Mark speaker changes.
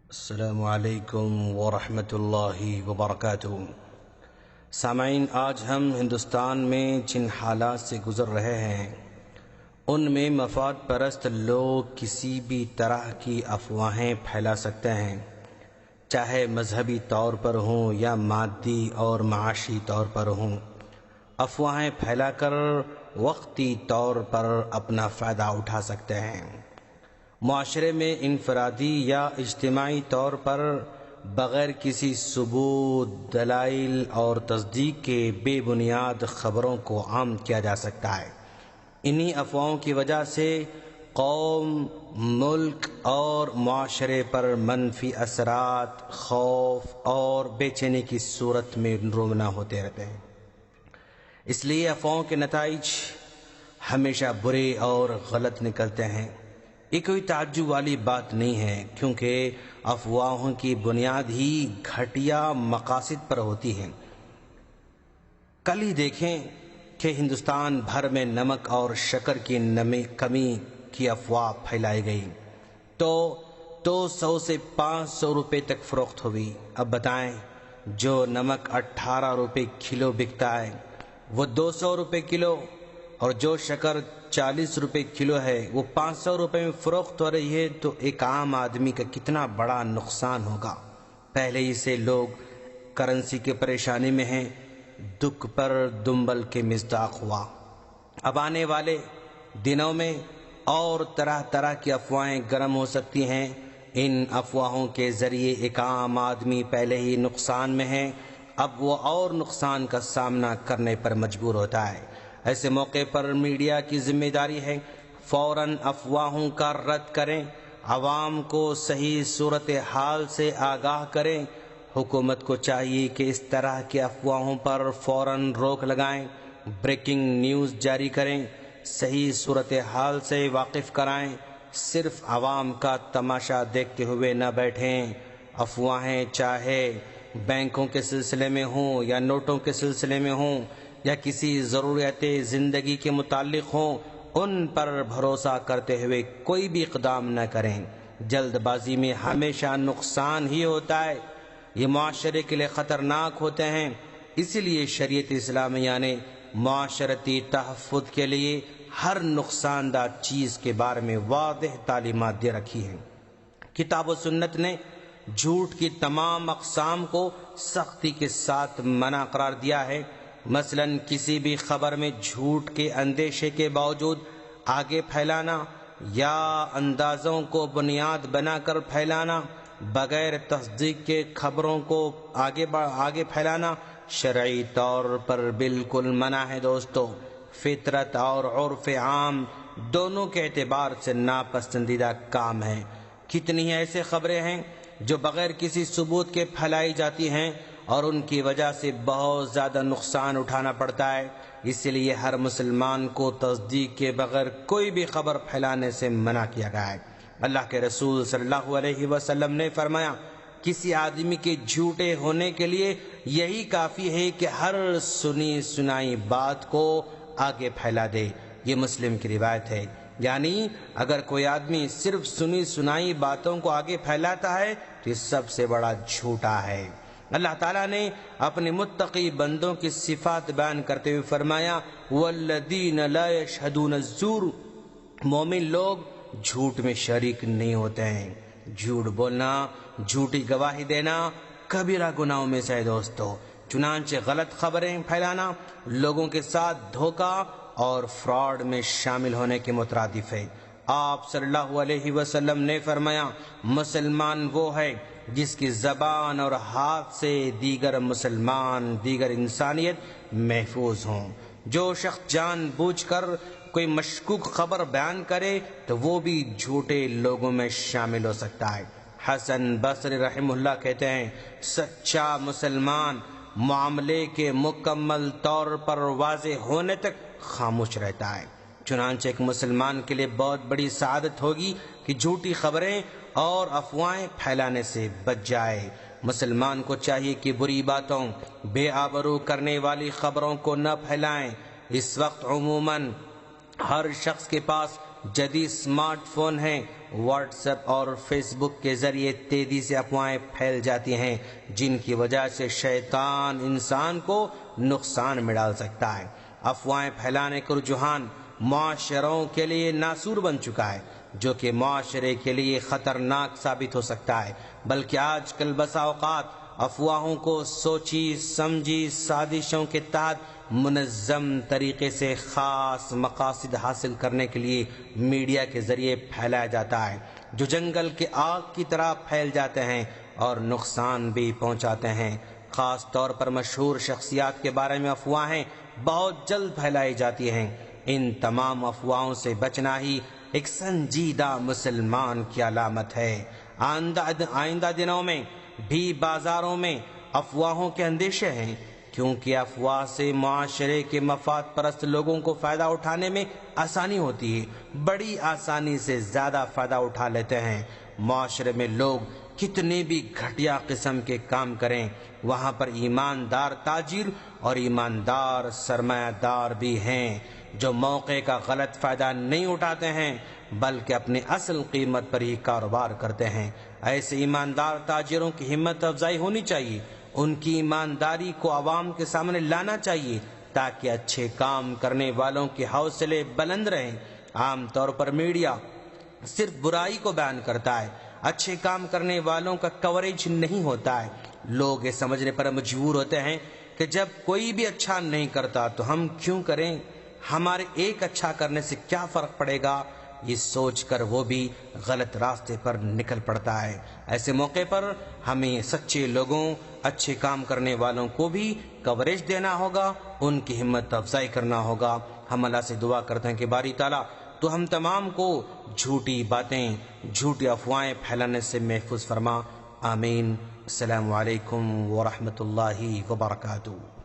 Speaker 1: السلام علیکم ورحمۃ اللہ وبرکاتہ۔ سامعین، آج ہم ہندوستان میں جن حالات سے گزر رہے ہیں ان میں مفاد پرست لوگ کسی بھی طرح کی افواہیں پھیلا سکتے ہیں، چاہے مذہبی طور پر ہوں یا مادی اور معاشی طور پر ہوں۔ افواہیں پھیلا کر وقتی طور پر اپنا فائدہ اٹھا سکتے ہیں۔ معاشرے میں انفرادی یا اجتماعی طور پر بغیر کسی ثبوت، دلائل اور تصدیق کے بے بنیاد خبروں کو عام کیا جا سکتا ہے۔ انہی افواہوں کی وجہ سے قوم، ملک اور معاشرے پر منفی اثرات، خوف اور بے چینی کی صورت میں رونما ہوتے رہتے ہیں۔ اس لیے افواہوں کے نتائج ہمیشہ برے اور غلط نکلتے ہیں۔ یہ کوئی تعجب والی بات نہیں ہے، کیونکہ افواہوں کی بنیاد ہی گھٹیا مقاصد پر ہوتی ہے۔ کل ہی دیکھیں کہ ہندوستان بھر میں نمک اور شکر کی کمی کی افواہ پھیلائی گئی تو 100 سے 500 روپے تک فروخت ہوئی۔ اب بتائیں، جو نمک 18 روپے کلو بکتا ہے وہ 200 روپے کلو، اور جو شکر 40 روپے کلو ہے وہ 500 روپے میں فروخت ہو رہی ہے، تو ایک عام آدمی کا کتنا بڑا نقصان ہوگا۔ پہلے ہی سے لوگ کرنسی کی پریشانی میں ہیں، دکھ پر دنبل کے مصداق ہوا۔ اب آنے والے دنوں میں اور طرح طرح کی افواہیں گرم ہو سکتی ہیں۔ ان افواہوں کے ذریعے ایک عام آدمی پہلے ہی نقصان میں ہے، اب وہ اور نقصان کا سامنا کرنے پر مجبور ہوتا ہے۔ ایسے موقع پر میڈیا کی ذمہ داری ہے فوراً افواہوں کا رد کریں، عوام کو صحیح صورتحال سے آگاہ کریں۔ حکومت کو چاہیے کہ اس طرح کے افواہوں پر فوراً روک لگائیں، بریکنگ نیوز جاری کریں، صحیح صورتحال سے واقف کرائیں، صرف عوام کا تماشا دیکھتے ہوئے نہ بیٹھیں۔ افواہیں چاہے بینکوں کے سلسلے میں ہوں یا نوٹوں کے سلسلے میں ہوں یا کسی ضروریات زندگی کے متعلق ہوں، ان پر بھروسہ کرتے ہوئے کوئی بھی اقدام نہ کریں۔ جلد بازی میں ہمیشہ نقصان ہی ہوتا ہے، یہ معاشرے کے لیے خطرناک ہوتے ہیں۔ اسی لیے شریعت اسلامیہ نے معاشرتی تحفظ کے لیے ہر نقصان دہ چیز کے بارے میں واضح تعلیمات دے رکھی ہیں۔ کتاب و سنت نے جھوٹ کی تمام اقسام کو سختی کے ساتھ منع قرار دیا ہے۔ مثلا کسی بھی خبر میں جھوٹ کے اندیشے کے باوجود آگے پھیلانا یا اندازوں کو بنیاد بنا کر پھیلانا، بغیر تصدیق کے خبروں کو آگے پھیلانا شرعی طور پر بالکل منع ہے۔ دوستو، فطرت اور عرف عام دونوں کے اعتبار سے ناپسندیدہ کام ہے۔ کتنی ایسے خبریں ہیں جو بغیر کسی ثبوت کے پھیلائی جاتی ہیں اور ان کی وجہ سے بہت زیادہ نقصان اٹھانا پڑتا ہے۔ اس لیے ہر مسلمان کو تصدیق کے بغیر کوئی بھی خبر پھیلانے سے منع کیا گیا ہے۔ اللہ کے رسول صلی اللہ علیہ وسلم نے فرمایا، کسی آدمی کے جھوٹے ہونے کے لیے یہی کافی ہے کہ ہر سنی سنائی بات کو آگے پھیلا دے۔ یہ مسلم کی روایت ہے۔ یعنی اگر کوئی آدمی صرف سنی سنائی باتوں کو آگے پھیلاتا ہے تو یہ سب سے بڑا جھوٹا ہے۔ اللہ تعالیٰ نے اپنے متقی بندوں کی صفات بیان کرتے ہوئے فرمایا، والذین لا یشہدون الزور، مومن لوگ جھوٹ میں شریک نہیں ہوتے ہیں۔ جھوٹ بولنا، جھوٹی گواہی دینا کبیرہ گناہوں میں سے ہے دوستو۔ چنانچہ غلط خبریں پھیلانا لوگوں کے ساتھ دھوکہ اور فراڈ میں شامل ہونے کے مترادف ہے۔ آپ صلی اللہ علیہ وسلم نے فرمایا، مسلمان وہ ہے جس کی زبان اور ہاتھ سے دیگر انسانیت محفوظ ہوں۔ جو شخص جان بوجھ کر کوئی مشکوک خبر بیان کرے تو وہ بھی جھوٹے لوگوں میں شامل ہو سکتا ہے۔ حسن بصری رحمہ اللہ کہتے ہیں، سچا مسلمان معاملے کے مکمل طور پر واضح ہونے تک خاموش رہتا ہے۔ چنانچہ ایک مسلمان کے لیے بہت بڑی سعادت ہوگی کہ جھوٹی خبریں اور افواہیں پھیلانے سے بچ جائے۔ مسلمان کو چاہیے کہ بری باتوں، بے آبرو کرنے والی خبروں کو نہ پھیلائیں۔ اس وقت عموماً ہر شخص کے پاس جدید اسمارٹ فون ہیں، واٹس ایپ اور فیس بک کے ذریعے تیزی سے افواہیں پھیل جاتی ہیں، جن کی وجہ سے شیطان انسان کو نقصان میں ڈال سکتا ہے۔ افواہیں پھیلانے کا رجحان معاشروں کے لیے ناسور بن چکا ہے، جو کہ معاشرے کے لیے خطرناک ثابت ہو سکتا ہے، بلکہ آج کل بسا اوقات افواہوں کو سوچی سمجھی سازشوں کے تحت منظم طریقے سے خاص مقاصد حاصل کرنے کے لیے میڈیا کے ذریعے پھیلایا جاتا ہے، جو جنگل کے آگ کی طرح پھیل جاتے ہیں اور نقصان بھی پہنچاتے ہیں۔ خاص طور پر مشہور شخصیات کے بارے میں افواہیں بہت جلد پھیلائی جاتی ہیں۔ ان تمام افواہوں سے بچنا ہی ایک سنجیدہ مسلمان کی علامت ہے۔ آئندہ دنوں میں بھی بازاروں میں افواہوں کے اندیشے ہیں، کیونکہ افواہ سے معاشرے کے مفاد پرست لوگوں کو فائدہ اٹھانے میں آسانی ہوتی ہے، بڑی آسانی سے زیادہ فائدہ اٹھا لیتے ہیں۔ معاشرے میں لوگ کتنے بھی گھٹیا قسم کے کام کریں، وہاں پر ایماندار تاجر اور ایماندار سرمایہ دار بھی ہیں، جو موقع کا غلط فائدہ نہیں اٹھاتے ہیں بلکہ اپنی اصل قیمت پر ہی کاروبار کرتے ہیں۔ ایسے ایماندار تاجروں کی ہمت افزائی ہونی چاہیے، ان کی ایمانداری کو عوام کے سامنے لانا چاہیے تاکہ اچھے کام کرنے والوں کے حوصلے بلند رہیں۔ عام طور پر میڈیا صرف برائی کو بیان کرتا ہے، اچھے کام کرنے والوں کا کوریج نہیں ہوتا ہے۔ لوگ یہ سمجھنے پر مجبور ہوتے ہیں کہ جب کوئی بھی اچھا نہیں کرتا تو ہم کیوں کریں، ہمارے ایک اچھا کرنے سے کیا فرق پڑے گا، یہ سوچ کر وہ بھی غلط راستے پر نکل پڑتا ہے۔ ایسے موقع پر ہمیں سچے لوگوں، اچھے کام کرنے والوں کو بھی کوریج دینا ہوگا، ان کی ہمت افزائی کرنا ہوگا۔ ہم اللہ سے دعا کرتے ہیں کہ باری تعالیٰ تو ہم تمام کو جھوٹی باتیں، جھوٹی افواہیں پھیلانے سے محفوظ فرما۔ آمین۔ السلام علیکم ورحمۃ اللہ وبرکاتہ۔